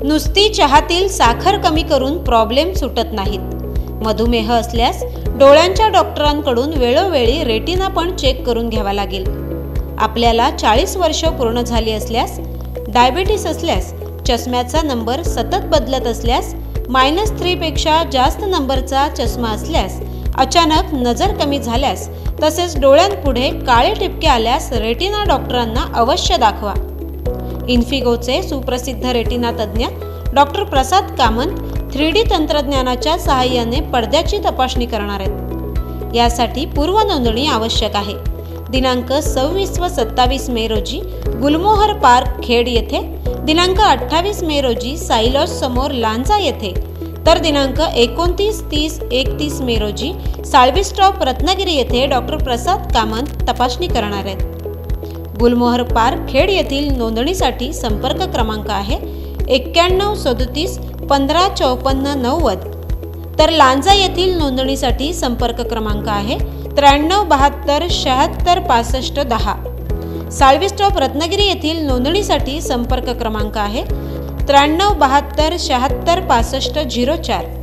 नुसती चहातील साखर कमी करून प्रॉब्लेम सुटत नाहीत। मधुमेह असल्यास डोळ्यांच्या डॉक्टरांकडून वेळोवेळी रेटिना पण चेक करून घ्यावा लागेल। आपल्याला 40 वर्ष पूर्ण झाली असल्यास, डायबिटीस असल्यास, चष्म्याचा नंबर सतत बदलत असल्यास, -3 पेक्षा जास्त नंबरचा चष्मा असल्यास, अचानक नजर कमी झाल्यास, तसेच डोळ्यांपुढे काळे ठिपके आल्यास रेटिना डॉक्टरांना अवश्य दाखवा। इन्फिगोचे सुप्रसिद्ध रेटिना तज्ज्ञ डॉक्टर प्रसाद कामत 3D तंत्रज्ञानाच्या सहाय्याने पडद्याची तपासणी करणार आहेत। यासाठी पूर्व नोंदणी आवश्यक आहे। दिनांक 26 व 27 मे रोजी गुलमोहर पार्क खेड येथे, दिनांक 28 मे रोजी साईलॉज समोर लांजा येथे, तर दिनांक 29, 30, 31 मे रोजी साळवी स्टॉप रत्नागिरी येथे डॉक्टर प्रसाद कामत तपासणी करणार आहेत। गुलमोहर पार्क खेड येथील नोंदणीसाठी संपर्क क्रमांक आहे 91 37 15 54 90, तर लांजा येथील नोंदणीसाठी संपर्क क्रमांक आहे 93 72 76 65 10। साळवी स्टॉप रत्नागिरी येथील नोंदणीसाठी संपर्क क्रमांक आहे 93 72 76 65 04।